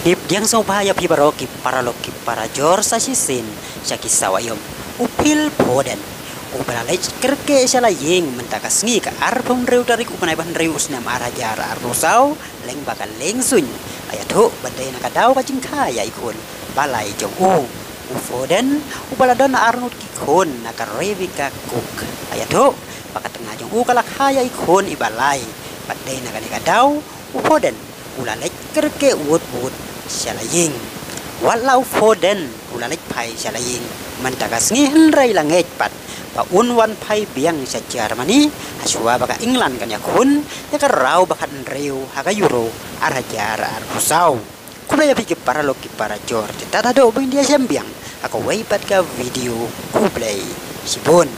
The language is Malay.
Pip diang saupaya pibaroki paraloki para jor sasisin syaki sawayom upil poden ubalalej kerke salaying mentakas ngi ka arbong reu dari kupanay ban reu usnam arajar arusau leng bakal leng sun ayatho badai nakadaw ka jingkaya ikon balay jong ufoden ubaladon arnut kikon nakarevi ka kuk ayatho pakatengah jong kalakaya ikon ibalay badai nakadaw ufoden ulalej kerke wud salaying walau foden ulalej pai salaying mentakas ngi henrai langej pat paunwan pai biang sa Germany aswa baka England kan yakun ya karau baka reu haga euro arajar arusau kublaya pikir para loki para jor tata do bindia sembiang ako way pat ka video kublay sibon